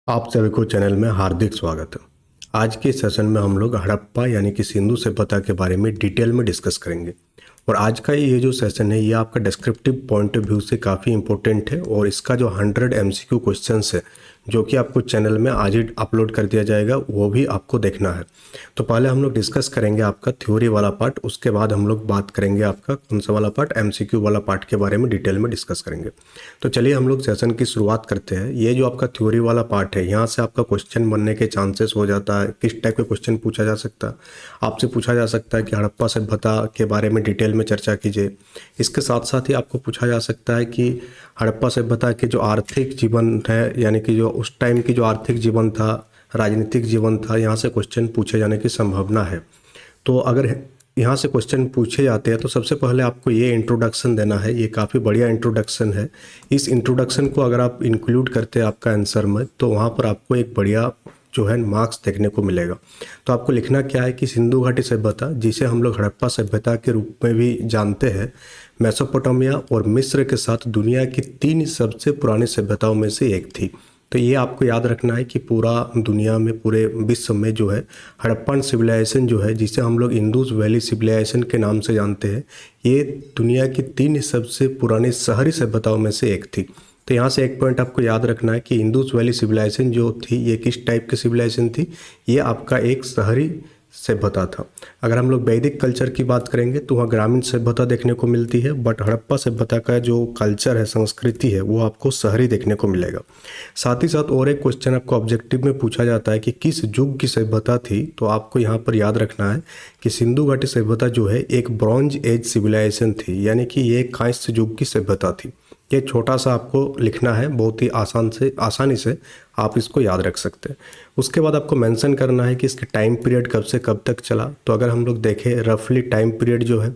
आप सभी को चैनल में हार्दिक स्वागत है। आज के सेशन में हम लोग हड़प्पा यानी कि सिंधु सभ्यता के बारे में डिटेल में डिस्कस करेंगे। और आज का ये जो सेशन है ये आपका डिस्क्रिप्टिव पॉइंट ऑफ व्यू से काफ़ी इंपॉर्टेंट है और इसका जो 100 MCQ क्वेश्चंस है जो कि आपको चैनल में आज ही अपलोड कर दिया जाएगा वो भी आपको देखना है। तो पहले हम लोग डिस्कस करेंगे आपका थ्योरी वाला पार्ट, उसके बाद हम लोग बात करेंगे आपका कौन सा वाला पार्ट, MCQ वाला पार्ट के बारे में डिटेल में डिस्कस करेंगे। तो चलिए हम लोग सेशन की शुरुआत करते हैं। ये जो आपका थ्योरी वाला पार्ट है यहाँ से आपका क्वेश्चन बनने के चांसेस हो जाता है। किस टाइप के क्वेश्चन पूछा जा सकता है, आपसे पूछा जा सकता है कि हड़प्पा सभ्यता के बारे में डिटेल में चर्चा कीजिए। इसके साथ साथ ही आपको पूछा जा सकता है कि हड़प्पा सभ्यता के जो आर्थिक जीवन है यानी कि जो उस टाइम की जो आर्थिक जीवन था, राजनीतिक जीवन था, यहाँ से क्वेश्चन पूछे जाने की संभावना है। तो अगर यहाँ से क्वेश्चन पूछे जाते हैं तो सबसे पहले आपको ये इंट्रोडक्शन देना है। ये काफ़ी बढ़िया इंट्रोडक्शन है। इस इंट्रोडक्शन को अगर आप इंक्लूड करते हैं आपका आंसर में तो वहाँ पर आपको एक बढ़िया जो है मार्क्स देखने को मिलेगा। तो आपको लिखना क्या है कि सिंधु घाटी सभ्यता, जिसे हम लोग हड़प्पा सभ्यता के रूप में भी जानते हैं, मेसोपोटामिया और मिस्र के साथ दुनिया की 3 सबसे पुरानी सभ्यताओं में से एक थी। तो ये आपको याद रखना है कि पूरा दुनिया में, पूरे विश्व में जो है हड़प्पन सिविलाइजेशन जो है, जिसे हम लोग इंडस वैली सिविलाइजेशन के नाम से जानते हैं, ये दुनिया की 3 सबसे पुरानी शहरी सभ्यताओं में से एक थी। तो यहाँ से एक पॉइंट आपको याद रखना है कि इंडस वैली सिविलाइजेशन जो थी ये किस टाइप की सिविलाइजेशन थी, ये आपका एक शहरी सभ्यता था। अगर हम लोग वैदिक कल्चर की बात करेंगे तो वहाँ ग्रामीण सभ्यता देखने को मिलती है, बट हड़प्पा सभ्यता का जो कल्चर है, संस्कृति है, वो आपको शहरी देखने को मिलेगा। साथ ही साथ और एक क्वेश्चन आपको ऑब्जेक्टिव में पूछा जाता है कि किस युग की सभ्यता थी। तो आपको यहाँ पर याद रखना है कि सिंधु घाटी सभ्यता जो है एक ब्रॉन्ज एज सिविलाइजेशन थी, यानी कि ये कांस्य युग की सभ्यता थी। ये छोटा सा आपको लिखना है, बहुत ही आसानी से आप इसको याद रख सकते हैं। उसके बाद आपको मेंशन करना है कि इसके टाइम पीरियड कब से कब तक चला। तो अगर हम लोग देखें रफली टाइम पीरियड जो है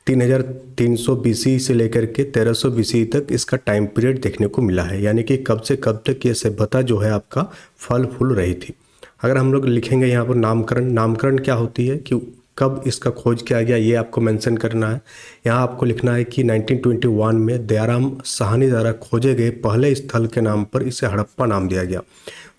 3300 BC से लेकर के 1300 BC तक इसका टाइम पीरियड देखने को मिला है, यानी कि कब से कब तक ये सभ्यता जो है आपका फल फूल रही थी। अगर हम लोग लिखेंगे यहाँ पर नामकरण क्या होती है कि कब इसका खोज किया गया, ये आपको मेंशन करना है। यहाँ आपको लिखना है कि 1921 में दयाराम साहनी द्वारा खोजे गए पहले स्थल के नाम पर इसे हड़प्पा नाम दिया गया।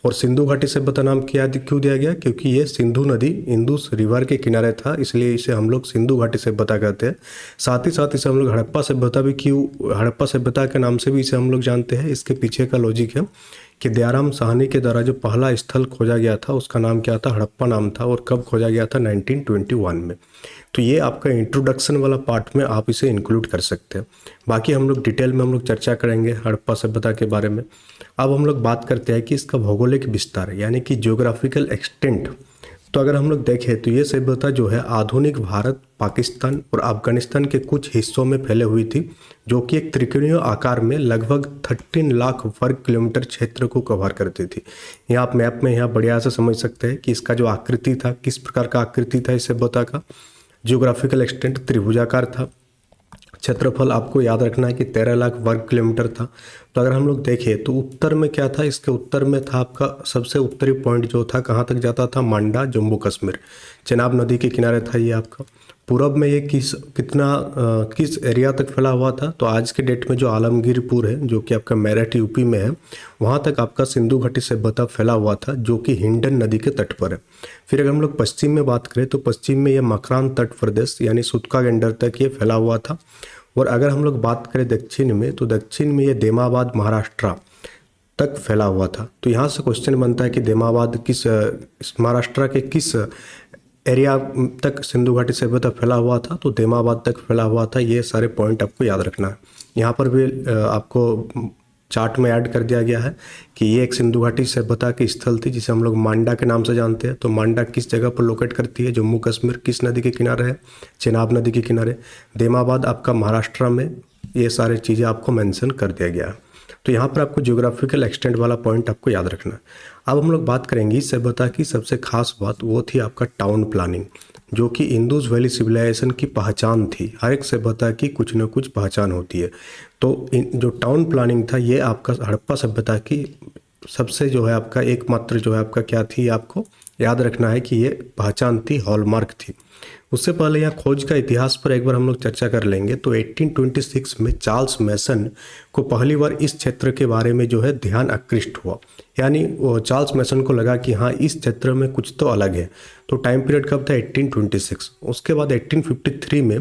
और सिंधु घाटी सभ्यता नाम क्यों दिया गया, क्योंकि ये सिंधु नदी, इंडस रिवर के किनारे था, इसलिए इसे हम लोग सिंधु घाटी सभ्यता कहते हैं। साथ ही साथ इसे हम लोग हड़प्पा सभ्यता भी क्यों, हड़प्पा सभ्यता के नाम से भी इसे हम लोग जानते हैं। इसके पीछे का लॉजिक है कि दयाराम साहनी के द्वारा जो पहला स्थल खोजा गया था उसका नाम क्या था, हड़प्पा नाम था, और कब खोजा गया था, 1921 में। तो ये आपका इंट्रोडक्शन वाला पार्ट में आप इसे इंक्लूड कर सकते हैं। बाकी हम लोग डिटेल में हम लोग चर्चा करेंगे हड़प्पा सभ्यता के बारे में। अब हम लोग बात करते हैं कि इसका भौगोलिक विस्तार यानी कि ज्योग्राफिकल एक्सटेंट। तो अगर हम लोग देखें तो ये सभ्यता जो है आधुनिक भारत, पाकिस्तान और अफगानिस्तान के कुछ हिस्सों में फैले हुई थी, जो कि एक त्रिकोणीय आकार में लगभग 13 लाख वर्ग किलोमीटर क्षेत्र को कवर करती थी। यहाँ आप मैप में यहाँ बढ़िया से समझ सकते हैं कि इसका जो आकृति था, किस प्रकार का आकृति था इस सभ्यता का। जियोग्राफिकल एक्सटेंट त्रिभुजाकार था। क्षेत्रफल आपको याद रखना है कि 13 लाख वर्ग किलोमीटर था। तो अगर हम लोग देखें तो उत्तर में क्या था, इसके उत्तर में था आपका सबसे उत्तरी पॉइंट जो था, कहाँ तक जाता था, मांडा, जम्मू कश्मीर, चेनाब नदी के किनारे था ये आपका। पूरब में ये किस एरिया तक फैला हुआ था, तो आज के डेट में जो आलमगीरपुर है जो कि आपका मेरठ यूपी में है, वहाँ तक आपका सिंधु घाटी सभ्यता फैला हुआ था, जो कि हिंडन नदी के तट पर है। फिर अगर हम लोग पश्चिम में बात करें तो पश्चिम में ये मकरान तट प्रदेश यानी सुतका गेंडर तक ये फैला हुआ था। और अगर हम लोग बात करें दक्षिण में तो दक्षिण में ये देमाबाद, महाराष्ट्र तक फैला हुआ था। तो यहाँ से क्वेश्चन बनता है कि देमाबाद महाराष्ट्र के किस एरिया तक सिंधु घाटी सभ्यता फैला हुआ था, तो देमाबाद तक फैला हुआ था। ये सारे पॉइंट आपको याद रखना है। यहाँ पर भी आपको चार्ट में ऐड कर दिया गया है कि ये एक सिंधु घाटी सभ्यता की स्थल थी जिसे हम लोग मांडा के नाम से जानते हैं। तो मांडा किस जगह पर लोकेट करती है, जम्मू कश्मीर, किस नदी के किनारे है, चेनाब नदी के किनारे। देमाबाद आपका महाराष्ट्र में। ये सारी चीज़ें आपको मेंशन कर दिया गया है। तो यहाँ पर आपको ज्योग्राफिकल एक्सटेंट वाला पॉइंट आपको याद रखना है। अब हम लोग बात करेंगे इस सभ्यता की सबसे खास बात, वो थी आपका टाउन प्लानिंग, जो कि इंडस वैली सिविलाइजेशन की पहचान थी। हर एक सभ्यता की कुछ न कुछ पहचान होती है। तो जो टाउन प्लानिंग था ये आपका हड़प्पा सभ्यता की सबसे जो है आपका एकमात्र जो है आपका क्या थी, आपको याद रखना है कि ये पहचान थी, हॉलमार्क थी। उससे पहले यहाँ खोज का इतिहास पर एक बार हम लोग चर्चा कर लेंगे। तो 1826 में चार्ल्स मैसन को पहली बार इस क्षेत्र के बारे में जो है ध्यान आकृष्ट हुआ, यानी चार्ल्स मैसन को लगा कि हाँ इस क्षेत्र में कुछ तो अलग है। तो टाइम पीरियड कब था? 1826। उसके बाद 1853 में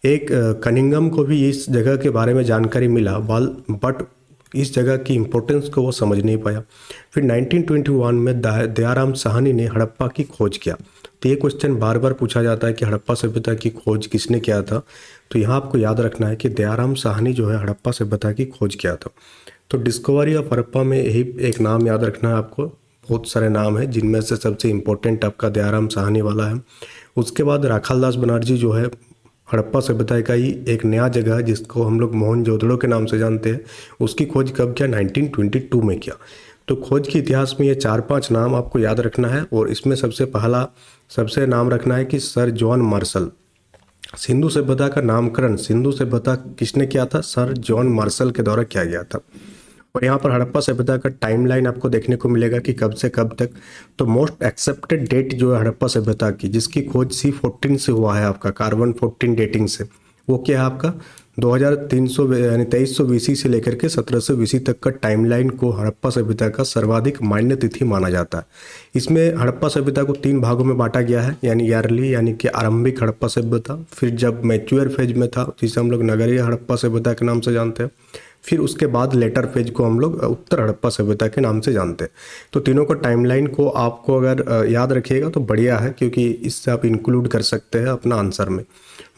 एक कनिंगम को भी इस जगह के बारे में जानकारी मिला, बट इस जगह की इम्पोर्टेंस को वो समझ नहीं पाया। फिर 1921 में दयाराम साहनी ने हड़प्पा की खोज किया। तो ये क्वेश्चन बार बार पूछा जाता है कि हड़प्पा सभ्यता की खोज किसने किया था। तो यहाँ आपको याद रखना है कि दयाराम साहनी जो है हड़प्पा सभ्यता की खोज किया था। तो डिस्कवरी ऑफ हड़प्पा में यही एक नाम याद रखना है आपको। बहुत सारे नाम हैं जिनमें से सबसे इम्पोर्टेंट आपका दयाराम साहनी वाला है। उसके बाद राखालदास बनर्जी जो है हड़प्पा सभ्यता का ही एक नया जगह है जिसको हम लोग मोहनजोदड़ो के नाम से जानते हैं, उसकी खोज कब किया? 1922 में किया। तो खोज के इतिहास में ये 4-5 नाम आपको याद रखना है। और इसमें सबसे नाम रखना है कि सर जॉन मार्शल। सिंधु सभ्यता का नामकरण सिंधु सभ्यता किसने किया था? सर जॉन मार्शल के द्वारा किया गया था। और यहाँ पर हड़प्पा सभ्यता का टाइमलाइन आपको देखने को मिलेगा कि कब से कब तक। तो मोस्ट एक्सेप्टेड डेट जो है हड़प्पा सभ्यता की, जिसकी खोज C14 से हुआ है आपका, कार्बन 14 डेटिंग से, वो क्या है आपका 2300 यानी 2300 BC से लेकर के 1700 BC तक का टाइमलाइन को हड़प्पा सभ्यता का सर्वाधिक मान्य तिथि माना जाता है। इसमें हड़प्पा सभ्यता को 3 भागों में बांटा गया है, यानी ईयरली यानी कि आरंभिक हड़प्पा सभ्यता, फिर जब मैच्योर फेज में था जिसे हम लोग नगरीय हड़प्पा सभ्यता के नाम से जानते हैं, फिर उसके बाद लेटर फेज को हम लोग उत्तर हड़प्पा सभ्यता के नाम से जानते हैं। तो तीनों को टाइमलाइन को आपको अगर याद रखिएगा तो बढ़िया है, क्योंकि इससे आप इंक्लूड कर सकते हैं अपना आंसर में।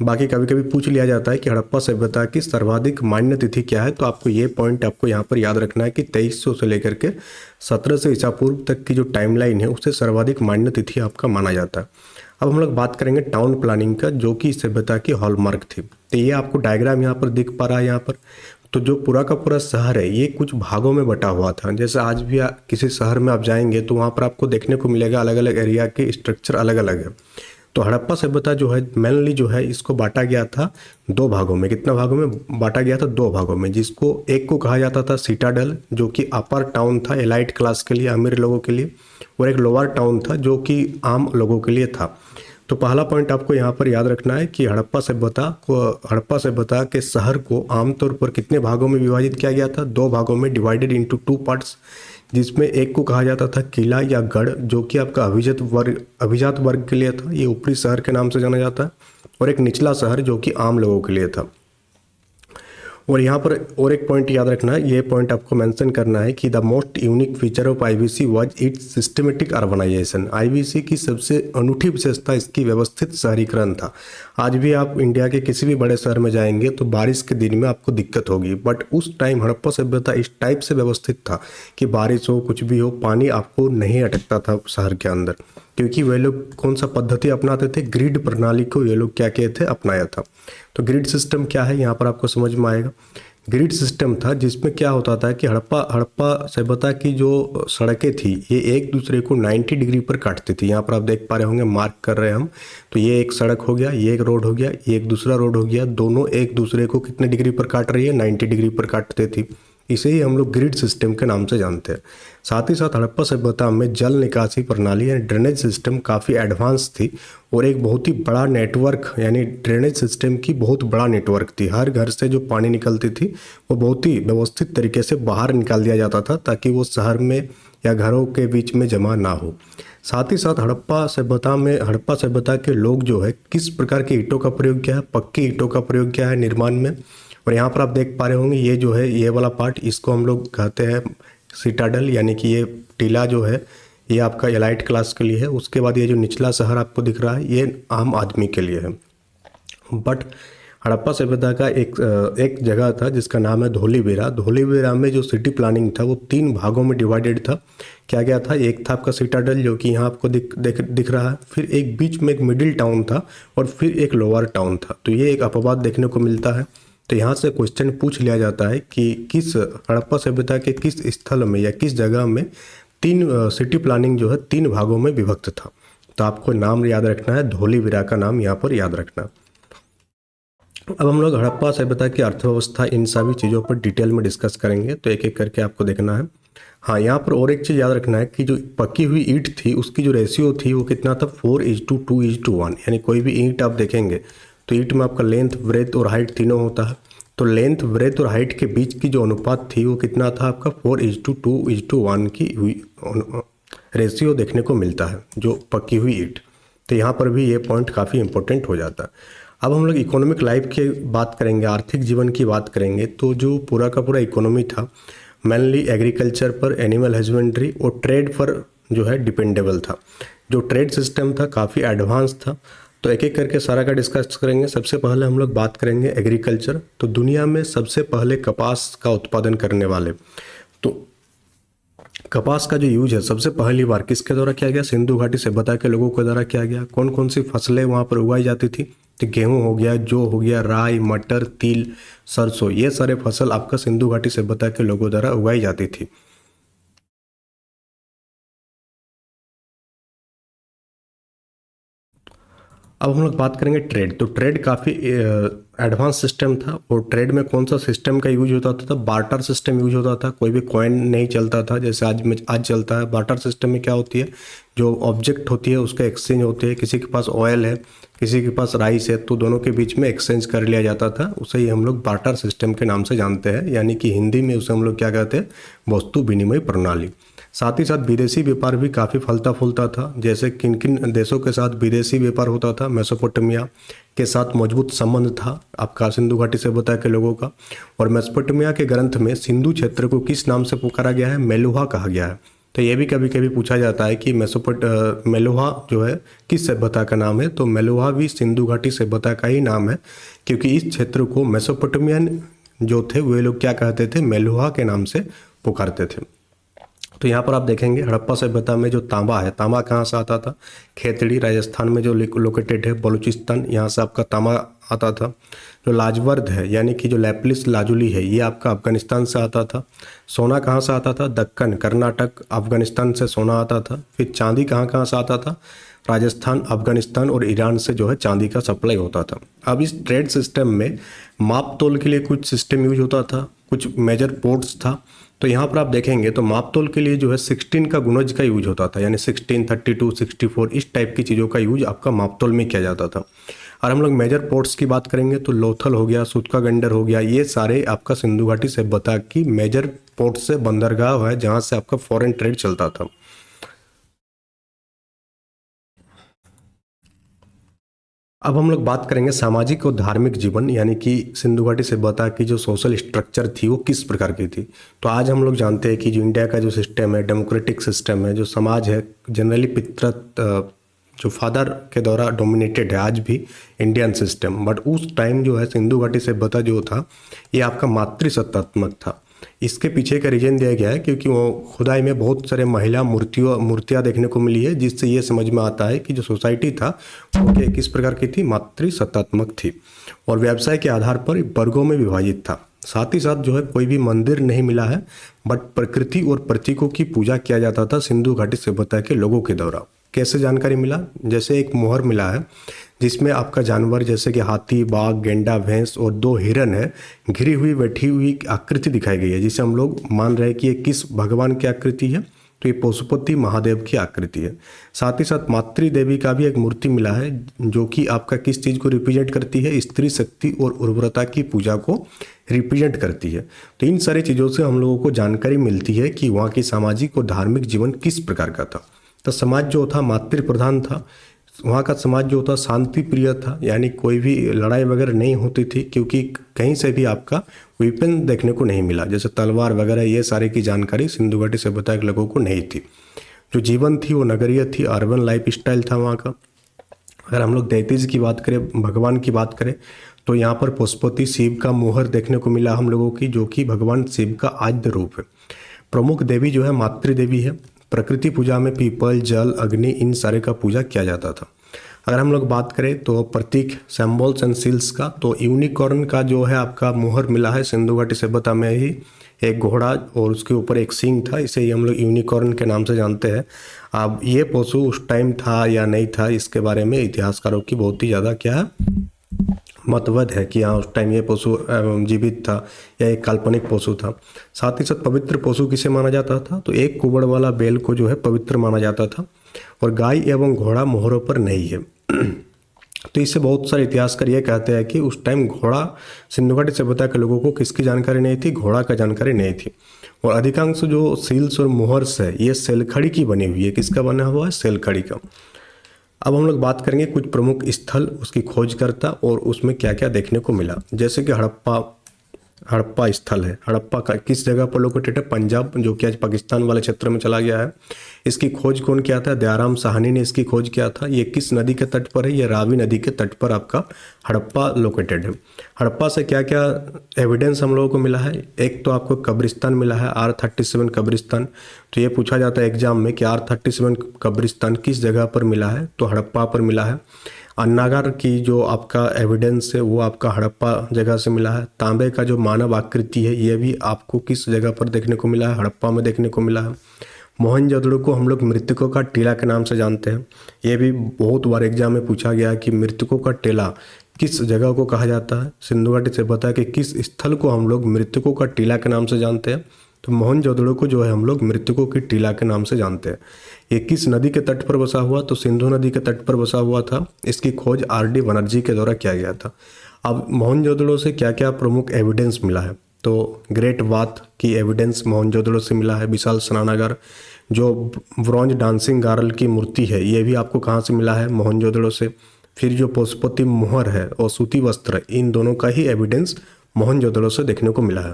बाकी कभी कभी पूछ लिया जाता है कि हड़प्पा सभ्यता की सर्वाधिक मान्य तिथि क्या है, तो आपको ये पॉइंट आपको यहाँ पर याद रखना है कि 2300 से लेकर के 1700 ईसा पूर्व तक की जो टाइमलाइन है उसे सर्वाधिक मान्य तिथि आपका माना जाता है। अब हम लोग बात करेंगे टाउन प्लानिंग का, जो कि सभ्यता की हॉलमार्क थी। तो ये आपको डायग्राम यहाँ पर दिख पा रहा है यहाँ पर। तो जो पूरा का पूरा शहर है ये कुछ भागों में बटा हुआ था। जैसे आज भी किसी शहर में आप जाएंगे तो वहाँ पर आपको देखने को मिलेगा अलग अलग एरिया के स्ट्रक्चर अलग अलग है। तो हड़प्पा सभ्यता जो है मेनली जो है इसको बांटा गया था 2 भागों में। कितना भागों में बांटा गया था? 2 भागों में, जिसको एक को कहा जाता था सिटाडेल, जो कि अपर टाउन था एलाइट क्लास के लिए, अमीर लोगों के लिए, और एक लोअर टाउन था जो कि आम लोगों के लिए था। तो पहला पॉइंट आपको यहाँ पर याद रखना है कि हड़प्पा सभ्यता के शहर को आमतौर पर कितने भागों में विभाजित किया गया था? 2 भागों में, डिवाइडेड इनटू 2 पार्ट्स, जिसमें एक को कहा जाता था किला या गढ़, जो कि आपका अभिजात वर्ग के लिए था, ये ऊपरी शहर के नाम से जाना जाता है, और एक निचला शहर जो कि आम लोगों के लिए था। और यहाँ पर और एक पॉइंट याद रखना है, ये पॉइंट आपको मेंशन करना है कि the most unique feature of IBC was its systematic urbanisation. IBC की सबसे अनूठी विशेषता इसकी व्यवस्थित शहरीकरण था। आज भी आप इंडिया के किसी भी बड़े शहर में जाएंगे तो बारिश के दिन में आपको दिक्कत होगी, बट उस टाइम हड़प्पा सभ्यता इस टाइप से व्यवस्थित था कि बारिश हो कुछ भी हो, पानी आपको नहीं अटकता था शहर के अंदर, क्योंकि वे लोग कौन सा पद्धति अपनाते थे? ग्रिड प्रणाली को ये लोग क्या किए थे? अपनाया था। तो ग्रिड सिस्टम क्या है यहाँ पर आपको समझ में आएगा। ग्रिड सिस्टम था जिसमें क्या होता था कि हड़प्पा सभ्यता की जो सड़कें थी ये एक दूसरे को 90 डिग्री पर काटती थी। यहाँ पर आप देख पा रहे होंगे, मार्क कर रहे हैं हम। तो ये एक सड़क हो गया, ये एक रोड हो गया, ये एक दूसरा रोड हो गया, दोनों एक दूसरे को कितने डिग्री पर काट रही है? 90 डिग्री पर काटते थी। इसे ही हम लोग ग्रिड सिस्टम के नाम से जानते हैं। साथ ही साथ हड़प्पा सभ्यता में जल निकासी प्रणाली यानी ड्रेनेज सिस्टम काफ़ी एडवांस थी, और एक बहुत ही बड़ा नेटवर्क यानी ड्रेनेज सिस्टम की बहुत बड़ा नेटवर्क थी। हर घर से जो पानी निकलती थी वो बहुत ही व्यवस्थित तरीके से बाहर निकाल दिया जाता था, ताकि वो शहर में या घरों के बीच में जमा ना हो। साथ ही साथ हड़प्पा सभ्यता के लोग जो है किस प्रकार के ईंटों का प्रयोग किया है? पक्की ईंटों का प्रयोग किया है निर्माण में। और यहाँ पर आप देख पा रहे होंगे ये जो है ये वाला पार्ट, इसको हम लोग कहते हैं सिटाडेल, यानी कि ये टीला जो है ये आपका एलाइट क्लास के लिए है। उसके बाद ये जो निचला शहर आपको दिख रहा है ये आम आदमी के लिए है। बट हड़प्पा सभ्यता का एक जगह था जिसका नाम है धोलीबेरा में जो सिटी प्लानिंग था वो 3 भागों में डिवाइडेड था। क्या गया था? एक था आपका सिटाडेल जो कि यहाँ आपको दिख रहा है, फिर एक बीच में एक मिडिल टाउन था, और फिर एक लोअर टाउन था। तो ये एक अपवाद देखने को मिलता है। तो यहाँ से क्वेश्चन पूछ लिया जाता है कि किस हड़प्पा सभ्यता के किस स्थल में या किस जगह में 3 सिटी प्लानिंग जो है 3 भागों में विभक्त था। तो आपको नाम याद रखना है, धोलीबेरा का नाम यहाँ पर याद रखना। अब हम लोग हड़प्पा सभ्यता की अर्थव्यवस्था इन सभी चीज़ों पर डिटेल में डिस्कस करेंगे, तो एक एक करके आपको देखना है। हाँ, यहाँ पर और एक चीज़ याद रखना है कि जो पकी हुई ईंट थी उसकी जो रेशियो थी वो कितना था, 4:2:1, यानी कोई भी ईंट आप देखेंगे तो ईंट में आपका लेंथ, ब्रेथ और हाइट तीनों होता है। तो लेंथ, ब्रेथ और हाइट के बीच की जो अनुपात थी वो कितना था आपका, 4:2:1 की हुई रेशियो देखने को मिलता है जो पकी हुई ईंट। तो यहाँ पर भी ये पॉइंट काफ़ी इंपॉर्टेंट हो जाता है। अब हम लोग इकोनॉमिक लाइफ की बात करेंगे, आर्थिक जीवन की बात करेंगे, तो जो पूरा का पूरा इकोनॉमी था मेनली एग्रीकल्चर पर, एनिमल हस्बेंड्री और ट्रेड पर जो है डिपेंडेबल था। जो ट्रेड सिस्टम था काफ़ी एडवांस था। तो एक एक करके सारा का डिस्कस करेंगे। सबसे पहले हम लोग बात करेंगे एग्रीकल्चर। तो दुनिया में सबसे पहले कपास का उत्पादन करने वाले, तो कपास का जो यूज है सबसे पहली बार किसके द्वारा किया गया, सिंधु घाटी सभ्यता के लोगों के द्वारा किया गया। कौन कौन सी फसलें वहाँ पर उगाई जाती थी, तो गेहूं हो गया, जौ हो गया, राई, मटर, तिल, सरसों, ये सारे फसल आपका सिंधु घाटी सभ्यता के लोगों द्वारा उगाई जाती थी। अब हम लोग बात करेंगे ट्रेड। तो ट्रेड काफ़ी एडवांस सिस्टम था और ट्रेड में कौन सा सिस्टम का यूज होता था, बार्टर सिस्टम यूज होता था। कोई भी कॉइन नहीं चलता था जैसे आज चलता है। बार्टर सिस्टम में क्या होती है, जो ऑब्जेक्ट होती है उसका एक्सचेंज होती है। किसी के पास ऑयल है, किसी के पास राइस है, तो दोनों के बीच में एक्सचेंज कर लिया जाता था। उसे ही हम लोग बार्टर सिस्टम के नाम से जानते हैं, यानी कि हिंदी में उसे हम लोग क्या कहते हैं, वस्तु विनिमय प्रणाली। साथ ही साथ विदेशी व्यापार भी काफ़ी फलता फूलता था। जैसे किन किन देशों के साथ विदेशी व्यापार होता था, मेसोपोटामिया के साथ मजबूत संबंध था आपका सिंधु घाटी सभ्यता के लोगों का। और मेसोपोटामिया के ग्रंथ में सिंधु क्षेत्र को किस नाम से पुकारा गया है, मेलुहा कहा गया है। तो ये भी कभी कभी पूछा जाता है कि मेलुहा जो है किस सभ्यता का नाम है, तो मेलुहा भी सिंधु घाटी सभ्यता का ही नाम है, क्योंकि इस क्षेत्र को मेसोपोटामियन जो थे वे लोग क्या कहते थे, मेलुहा के नाम से पुकारते थे। तो यहाँ पर आप देखेंगे हड़प्पा सभ्यता में जो तांबा है, तांबा कहाँ से आता था, खेतड़ी राजस्थान में जो लोकेटेड है, बलूचिस्तान, यहाँ से आपका तांबा आता था। जो लाजवर्द है यानी कि जो लैपलिस लाजुली है, ये आपका अफगानिस्तान से आता था। सोना कहाँ से आता था, दक्कन, कर्नाटक, अफगानिस्तान से सोना आता था। फिर चांदी कहाँ कहाँ से आता था, राजस्थान, अफगानिस्तान और ईरान से जो है चांदी का सप्लाई होता था। अब इस ट्रेड सिस्टम में माप तोल के लिए कुछ सिस्टम यूज होता था, कुछ मेजर पोर्ट्स था। तो यहाँ पर आप देखेंगे तो माप तोल के लिए जो है 16 का गुणज का यूज होता था, यानी 16, 32, 64 इस टाइप की चीज़ों का यूज आपका माप तोल में किया जाता था। और हम लोग मेजर पोर्ट्स की बात करेंगे तो लोथल हो गया, सूतका गंडर हो गया, ये सारे आपका सिंधु घाटी सभ्यता की मेजर पोर्ट से बंदरगाह है जहाँ से आपका फॉरेन ट्रेड चलता था। अब हम लोग बात करेंगे सामाजिक और धार्मिक जीवन, यानी कि सिंधु घाटी सभ्यता की जो सोशल स्ट्रक्चर थी वो किस प्रकार की थी। तो आज हम लोग जानते हैं कि जो इंडिया का जो सिस्टम है, डेमोक्रेटिक सिस्टम है, जो समाज है जनरली पितृ जो फादर के द्वारा डोमिनेटेड है आज भी इंडियन सिस्टम। बट उस टाइम जो है सिंधु घाटी सभ्यता जो था ये आपका मातृसत्तात्मक था। इसके पीछे का रीजन दिया गया है क्योंकि वो खुदाई में बहुत सारे महिला मूर्तियाँ देखने को मिली है, जिससे ये समझ में आता है कि जो सोसाइटी था वो किस प्रकार की थी, मातृसत्तात्मक थी और व्यवसाय के आधार पर वर्गों में विभाजित था। साथ ही साथ जो है कोई भी मंदिर नहीं मिला है, बट प्रकृति और प्रतीकों की पूजा किया जाता था सिंधु घाटी सभ्यता के लोगों के द्वारा। कैसे जानकारी मिला, जैसे एक मोहर मिला है जिसमें आपका जानवर जैसे कि हाथी, बाघ, गेंडा, भैंस और 2 हिरन है, घिरी हुई बैठी हुई आकृति दिखाई गई है, जिसे हम लोग मान रहे हैं कि ये किस भगवान की आकृति है, तो ये पशुपति महादेव की आकृति है। साथ ही साथ मातृ देवी का भी एक मूर्ति मिला है जो कि आपका किस चीज़ को रिप्रेजेंट करती है, स्त्री शक्ति और उर्वरता की पूजा को रिप्रेजेंट करती है। तो इन सारी चीज़ों से हम लोगों को जानकारी मिलती है कि वहाँ की सामाजिक और धार्मिक जीवन किस प्रकार का था। तो समाज जो था मातृ प्रधान था, वहाँ का समाज जो था शांति प्रिय था, यानी कोई भी लड़ाई वगैरह नहीं होती थी क्योंकि कहीं से भी आपका वेपन देखने को नहीं मिला, जैसे तलवार वगैरह ये सारे की जानकारी सिंधु घाटी सभ्यता के लोगों को नहीं थी। जो जीवन थी वो नगरीय थी, अर्बन लाइफ स्टाइल था वहाँ का। अगर हम लोग दैतीज की बात करें, भगवान की बात करें, तो यहाँ पर पशुपति शिव का मोहर देखने को मिला हम लोगों की, जो कि भगवान शिव का आद्य रूप है। प्रमुख देवी जो है मातृ देवी है। प्रकृति पूजा में पीपल, जल, अग्नि इन सारे का पूजा किया जाता था। अगर हम लोग बात करें तो प्रतीक, सिंबल्स एंड सील्स का, तो यूनिकॉर्न का जो है आपका मोहर मिला है सिंधु घाटी सभ्यता में ही, एक घोड़ा और उसके ऊपर एक सींग था, इसे ही हम लोग यूनिकॉर्न के नाम से जानते हैं। अब ये पशु उस टाइम था या नहीं था, इसके बारे में इतिहासकारों की बहुत ही ज़्यादा क्या है, मतभेद है कि हाँ उस टाइम ये पशु जीवित था या एक काल्पनिक पशु था। साथ ही साथ पवित्र पशु किसे माना जाता था, तो एक कुबड़ वाला बैल को जो है पवित्र माना जाता था, और गाय एवं घोड़ा मोहरों पर नहीं है। तो इससे बहुत सारे इतिहासकार ये कहते हैं कि उस टाइम घोड़ा, सिंधु घाटी सभ्यता के लोगों को किसकी जानकारी नहीं थी, घोड़ा का जानकारी नहीं थी। और अधिकांश जो सील्स और मोहर्स है ये सेलखड़ी की बनी हुई है। किसका बना हुआ है, सेलखड़ी का। अब हम लोग बात करेंगे कुछ प्रमुख स्थल, उसकी खोजकर्ता और उसमें क्या क्या देखने को मिला। जैसे कि हड़प्पा स्थल है। हड़प्पा का किस जगह पर लोकेटेड है, पंजाब, जो कि आज पाकिस्तान वाले क्षेत्र में चला गया है। इसकी खोज कौन किया था, दयाराम साहनी ने इसकी खोज किया था। ये किस नदी के तट पर है, ये रावी नदी के तट पर आपका हड़प्पा लोकेटेड है। हड़प्पा से क्या क्या एविडेंस हम लोगों को मिला है, एक तो आपको कब्रिस्तान मिला है, R37 कब्रिस्तान। तो ये पूछा जाता है एग्जाम में कि R37 कब्रिस्तान किस जगह पर मिला है, तो हड़प्पा पर मिला है। अन्नागार की जो आपका एविडेंस है वो आपका हड़प्पा जगह से मिला है। तांबे का जो मानव आकृति है ये भी आपको किस जगह पर देखने को मिला है, हड़प्पा में देखने को मिला है। मोहनजोदड़ो को हम लोग मृतकों का टीला के नाम से जानते हैं। ये भी बहुत बार एग्जाम में पूछा गया है कि मृतकों का टीला किस जगह को कहा जाता है। सिंधु घाटी सभ्यता के किस स्थल को हम लोग मृतकों का टीला के नाम से जानते हैं, तो मोहनजोदड़ो को जो है हम लोग मृतकों की टीला के नाम से जानते हैं। ये किस नदी के तट पर बसा हुआ, तो सिंधु नदी के तट पर बसा हुआ था। इसकी खोज R.D. बनर्जी के द्वारा किया गया था। अब मोहनजोदड़ो से क्या क्या प्रमुख एविडेंस मिला है, तो ग्रेट बाथ की एविडेंस मोहनजोदड़ो से मिला है। विशाल स्नानागार, जो ब्रॉन्ज डांसिंग गार्ल की मूर्ति है ये भी आपको कहाँ से मिला है, मोहनजोदड़ो से। फिर जो पशुपति मोहर है और सूती वस्त्र, इन दोनों का ही एविडेंस मोहनजोदड़ो से देखने को मिला है।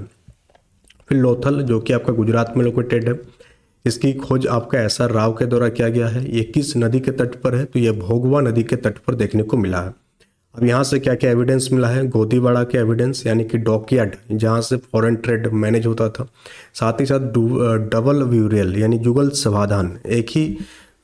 फिर लोथल, जो कि आपका गुजरात में लोकेटेड है, इसकी खोज आपका SR राव के द्वारा किया गया है। ये किस नदी के तट पर है, तो ये भोगवा नदी के तट पर देखने को मिला है। अब यहाँ से क्या क्या एविडेंस मिला है, गोदीवाड़ा के एविडेंस, यानी कि डॉकयार्ड जहाँ से फॉरेन ट्रेड मैनेज होता था। साथ ही साथ डबल ब्यूरियल यानी जुगल समाधान, एक ही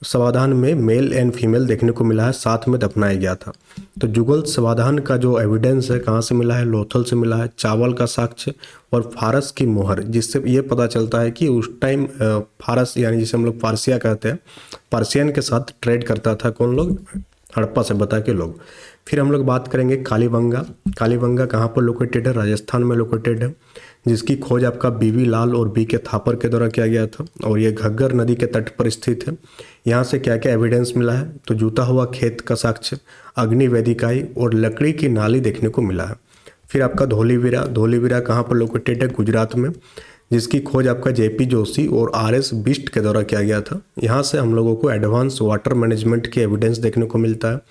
समाधान में मेल एंड फीमेल देखने को मिला है, साथ में दफनाया गया था। तो जुगल समाधान का जो एविडेंस है कहाँ से मिला है, लोथल से मिला है। चावल का साक्ष्य और फारस की मोहर, जिससे ये पता चलता है कि उस टाइम फारस यानी जिसे हम लोग पारसिया कहते हैं, पर्शियन के साथ ट्रेड करता था कौन लोग, हड़प्पा सभ्यता के लोग। फिर हम लोग बात करेंगे कालीबंगा। कालीबंगा कहाँ पर लोकेटेड है, राजस्थान में लोकेटेड है, जिसकी खोज आपका BV लाल और BK थापर के द्वारा किया गया था, और ये घग्गर नदी के तट पर स्थित है। यहाँ से क्या क्या एविडेंस मिला है, तो जूता हुआ खेत का साक्ष्य, अग्नि वेदिकाई और लकड़ी की नाली देखने को मिला है। फिर आपका धोलीवीरा, धोलीवीरा कहाँ पर लोकेटेड है, गुजरात में, जिसकी खोज आपका JP जोशी और RS बिस्ट के द्वारा किया गया था। यहाँ से हम लोगों को एडवांस वाटर मैनेजमेंट की एविडेंस देखने को मिलता है।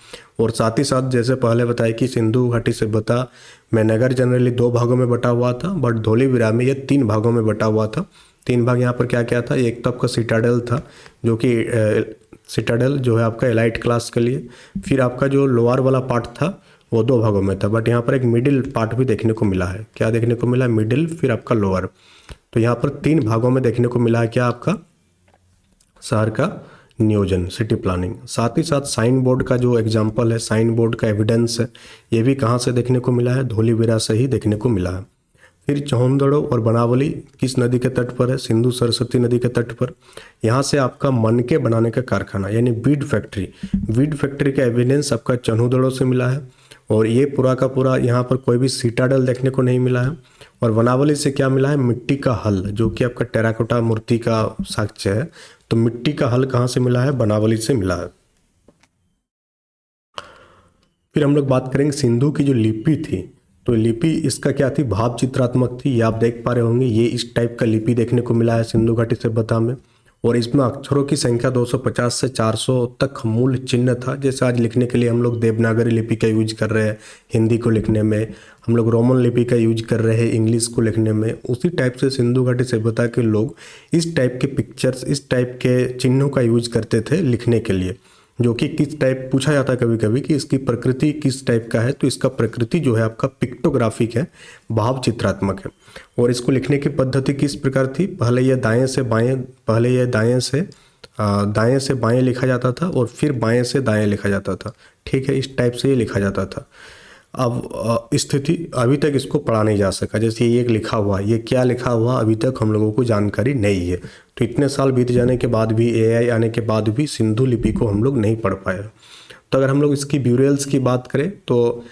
और साथ ही साथ जैसे पहले बताया कि सिंधु घाटी सभ्यता में नगर जनरली 2 भागों में बटा हुआ था, बट धोलीवीरा में ये 3 भागों में बटा हुआ था। 3 भाग यहाँ पर क्या क्या था, एक तो आपका सिटाडेल था, जो कि सिटाडेल जो है आपका एलाइट क्लास के लिए। फिर आपका जो लोअर वाला पार्ट था वो 2 भागों में था, बट यहाँ पर एक मिडिल पार्ट भी देखने को मिला है। क्या देखने को मिला, मिडिल, फिर आपका लोअर। तो यहाँ पर 3 भागों में देखने को मिला है क्या, आपका शहर का नियोजन, सिटी प्लानिंग। साथ ही साथ साइन बोर्ड का जो एग्जाम्पल है, साइन बोर्ड का एविडेंस है, ये भी कहाँ से देखने को मिला है, धोलीवीरा से ही देखने को मिला है। फिर चौहमदड़ो और बनावली किस नदी के तट पर है, सिंधु सरस्वती नदी के तट पर। यहाँ से आपका मनके बनाने का कारखाना यानी बीड फैक्ट्री का एविडेंस आपका चन्हुदड़ो से मिला है। और ये पूरा का पूरा यहाँ पर कोई भी सिटाडल देखने को नहीं मिला है। और बनावली से क्या मिला है, मिट्टी का हल, जो कि आपका टेराकोटा मूर्ति का साक्ष्य है। तो मिट्टी का हल कहाँ से मिला है, बनावली से मिला है। फिर हम लोग बात करेंगे सिंधु की जो लिपि थी, तो लिपि इसका क्या थी, भाव चित्रात्मक थी। ये आप देख पा रहे होंगे, ये इस टाइप का लिपि देखने को मिला है सिंधु घाटी सभ्यता में। और इसमें अक्षरों की संख्या 250 से 400 तक मूल चिन्ह था। जैसे आज लिखने के लिए हम लोग देवनागरी लिपि का यूज कर रहे हैं हिंदी को लिखने में, हम लोग रोमन लिपि का यूज कर रहे हैं इंग्लिश को लिखने में, उसी टाइप से सिंधु घाटी सभ्यता के लोग इस टाइप के पिक्चर्स, इस टाइप के चिन्हों का यूज करते थे लिखने के लिए। जो कि किस टाइप पूछा जाता है कभी कभी कि इसकी प्रकृति किस टाइप का है, तो इसका प्रकृति जो है आपका पिक्टोग्राफिक है, भाव चित्रात्मक है। और इसको लिखने की पद्धति किस प्रकार थी, पहले ये दाएं से बाएं लिखा जाता था और फिर बाएं से दाएं लिखा जाता था। ठीक है, इस टाइप से ये लिखा जाता था। अब स्थिति अभी तक इसको पढ़ा नहीं जा सका। जैसे ये लिखा हुआ, ये क्या लिखा हुआ अभी तक हम लोगों को जानकारी नहीं है। तो इतने साल बीत जाने के बाद भी, AI आने के बाद भी सिंधु लिपि को हम लोग नहीं पढ़ पाए। तो अगर हम लोग इसकी ब्यूरियल्स की बात करें तो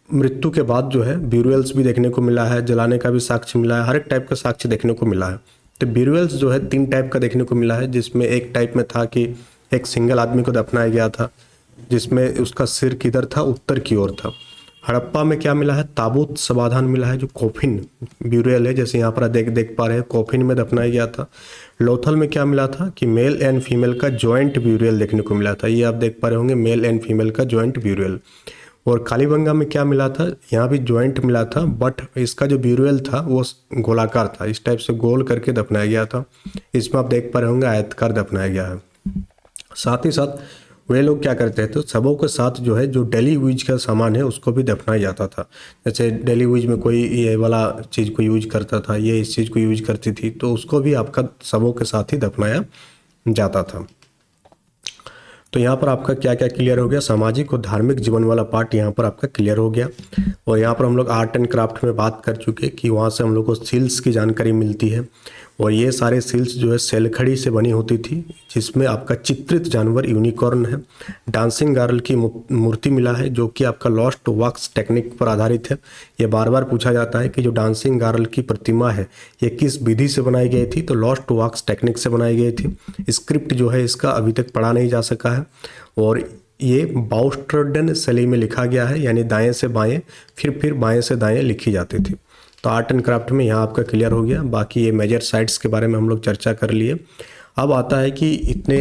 मृत्यु के बाद जो है ब्यूरियल्स भी देखने को मिला है, जलाने का भी साक्ष्य मिला है, हर एक टाइप का साक्ष्य देखने को मिला है। तो ब्यूरियल्स जो है 3 टाइप का देखने को मिला है, जिसमें एक टाइप में था कि एक सिंगल आदमी को दफनाया गया था, जिसमें उसका सिर किधर था, उत्तर की ओर था। हड़प्पा में क्या मिला है, ताबूत समाधान मिला है, जो कॉफिन ब्यूरियल है, जैसे यहाँ पर देख पा रहे हैं कॉफिन में दफनाया गया था। लोथल में क्या मिला था कि मेल एंड फीमेल का जॉइंट ब्यूरियल देखने को मिला था, ये आप देख पा रहे होंगे, मेल एंड फीमेल का जॉइंट ब्यूरियल। और कालीबंगा में क्या मिला था, यहाँ भी जॉइंट मिला था, बट इसका जो ब्यूरियल था वो गोलाकार था, इस टाइप से गोल करके दफनाया गया था। इसमें आप देख पा रहे होंगे आयताकार दफनाया गया है। साथ ही साथ वे लोग क्या करते थे, सबों के साथ जो है जो डेली यूज का सामान है उसको भी दफनाया जाता था। जैसे डेली यूज में कोई ये वाला चीज़ को यूज करता था, ये इस चीज़ को यूज करती थी, तो उसको भी आपका सबों के साथ ही दफनाया जाता था। तो यहाँ पर आपका क्या क्या क्लियर हो गया, सामाजिक और धार्मिक जीवन वाला पार्ट यहाँ पर आपका क्लियर हो गया। और यहाँ पर हम लोग आर्ट एंड क्राफ्ट में बात कर चुके कि वहाँ से हम लोग को सील्स की जानकारी मिलती है। और ये सारे सील्स जो है सेलखड़ी से बनी होती थी, जिसमें आपका चित्रित जानवर यूनिकॉर्न है। डांसिंग गर्ल की मूर्ति मिला है, जो कि आपका लॉस्ट वॉक्स टेक्निक पर आधारित है। ये बार बार पूछा जाता है कि जो डांसिंग गर्ल की प्रतिमा है ये किस विधि से बनाई गई थी, तो लॉस्ट वॉक्स टेक्निक से बनाई गई थी। स्क्रिप्ट जो है इसका अभी तक पढ़ा नहीं जा सका है, और ये बाउस्टर्डन शैली में लिखा गया है, यानी दाएं से बाएं फिर बाएं से दाएं लिखी जाती थी। तो आर्ट एंड क्राफ्ट में यहाँ आपका क्लियर हो गया। बाकी ये मेजर साइट्स के बारे में हम लोग चर्चा कर लिए। अब आता है कि इतने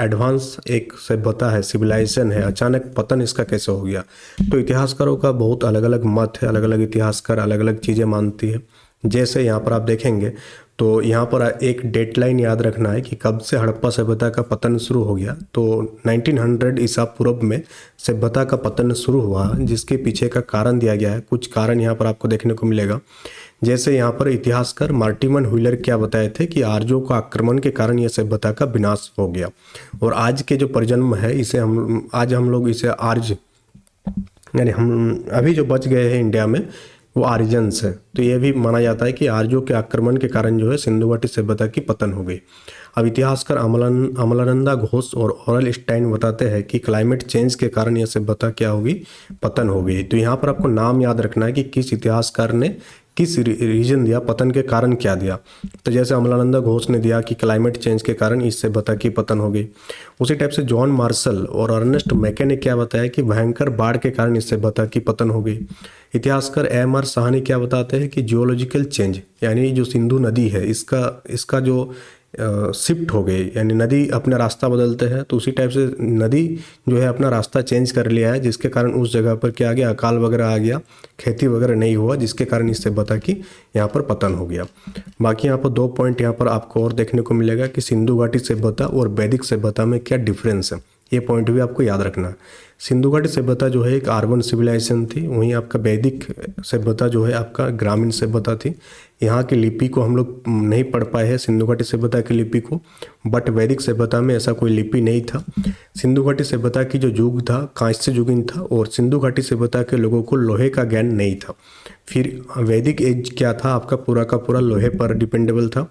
एडवांस एक सभ्यता है, सिविलाइजेशन है, अचानक पतन इसका कैसे हो गया। तो इतिहासकारों का बहुत अलग अलग मत है, अलग अलग इतिहासकार अलग अलग चीज़ें मानती है। जैसे यहाँ पर आप देखेंगे तो यहाँ पर एक डेडलाइन याद रखना है कि कब से हड़प्पा सभ्यता का पतन शुरू हो गया। तो 1900 ईसा पूर्व में सभ्यता का पतन शुरू हुआ, जिसके पीछे का कारण दिया गया है। कुछ कारण यहाँ पर आपको देखने को मिलेगा। जैसे यहाँ पर इतिहासकार मार्टिमन व्हीलर क्या बताए थे कि आर्यों का आक्रमण के कारण यह सभ्यता का विनाश हो गया। और आज के जो प्रजन्म है इसे हम लोग इसे आर्य, यानी हम अभी जो बच गए हैं इंडिया में वो आर्यंस है। तो ये भी माना जाता है कि आर्यों के आक्रमण के कारण जो है सिंधु घाटी सभ्यता की पतन हो गई। अब इतिहासकार अमलानंदा घोष और ऑरल स्टाइन बताते हैं कि क्लाइमेट चेंज के कारण यह सभ्यता क्या होगी, पतन हो गई। तो यहाँ पर आपको नाम याद रखना है कि किस इतिहासकार ने किस रीजन दिया, पतन के कारण क्या दिया। तो जैसे अमलानंदा घोष ने दिया कि क्लाइमेट चेंज के कारण इस सभ्यता की पतन हो गई, उसी टाइप से जॉन मार्शल और अर्नेस्ट मैके ने क्या बताया कि भयंकर बाढ़ के कारण इस सभ्यता की पतन हो गई। इतिहासकार एम.आर. साहनी क्या बताते हैं कि जियोलॉजिकल चेंज, यानी जो सिंधु नदी है इसका जो शिफ्ट हो गई, यानी नदी अपना रास्ता बदलते हैं, तो उसी टाइप से नदी जो है अपना रास्ता चेंज कर लिया है, जिसके कारण उस जगह पर क्या आ गया, अकाल वगैरह आ गया, खेती वगैरह नहीं हुआ, जिसके कारण इस सभ्यता की यहाँ पर पतन हो गया। बाकी यहाँ पर 2 पॉइंट यहाँ पर आपको और देखने को मिलेगा कि सिंधु घाटी सभ्यता और वैदिक सभ्यता में क्या डिफरेंस है, ये पॉइंट भी आपको याद रखना है। सिंधु घाटी सभ्यता जो है एक अर्बन सिविलाइजेशन थी, वहीं आपका वैदिक सभ्यता जो है आपका ग्रामीण सभ्यता थी। यहाँ की लिपि को हम लोग नहीं पढ़ पाए हैं, सिंधु घाटी सभ्यता की लिपि को, बट वैदिक सभ्यता में ऐसा कोई लिपि नहीं था। सिंधु घाटी सभ्यता की जो युग था कांस्य युगीन था, और सिंधु घाटी सभ्यता के लोगों को लोहे का ज्ञान नहीं था। फिर वैदिक एज क्या था, आपका पूरा का पूरा लोहे पर डिपेंडेबल था।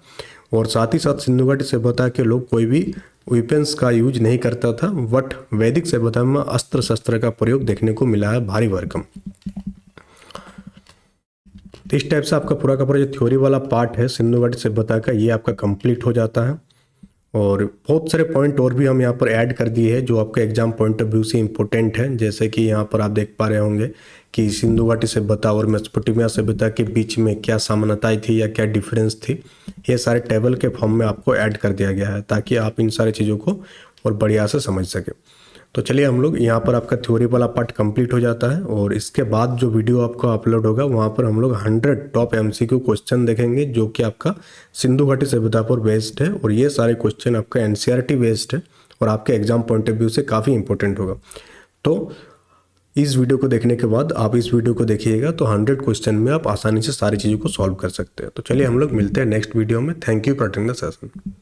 और साथ ही साथ सिंधु घाटी सभ्यता के लोग कोई भी वेपन्स का यूज नहीं करता था, बट वैदिक सभ्यता में अस्त्र शस्त्र का प्रयोग देखने को मिला है भारी भरकम। तो इस टाइप से आपका पूरा का पूरा जो थ्योरी वाला पार्ट है सिंधु घाटी सभ्यता का, ये आपका कंप्लीट हो जाता है। और बहुत सारे पॉइंट और भी हम यहाँ पर ऐड कर दिए हैं जो आपका एग्जाम पॉइंट ऑफ व्यू से इम्पोर्टेंट है। जैसे कि यहाँ पर आप देख पा रहे होंगे कि सिंधु घाटी सभ्यता और मेसोपोटामिया सभ्यता के बीच में क्या समानताएं थी या क्या डिफरेंस थी, ये सारे टेबल के फॉर्म में आपको ऐड कर दिया गया है, ताकि आप इन सारी चीज़ों को और बढ़िया से समझ सकें। तो चलिए हम लोग यहाँ पर आपका थ्योरी वाला पार्ट कंप्लीट हो जाता है, और इसके बाद जो वीडियो आपका अपलोड होगा वहाँ पर हम लोग 100 टॉप MCQ क्वेश्चन देखेंगे, जो कि आपका सिंधु घाटी सभ्यता पर बेस्ड है। और ये सारे क्वेश्चन आपका NCERT बेस्ड है और आपके एग्जाम पॉइंट ऑफ व्यू से काफ़ी इंपॉर्टेंट होगा। तो इस वीडियो को देखने के बाद आप इस वीडियो को देखिएगा तो 100 क्वेश्चन में आप आसानी से सारी चीज़ों को सॉल्व कर सकते हैं। तो चलिए हम लोग मिलते हैं नेक्स्ट वीडियो में। Thank you for attending the session.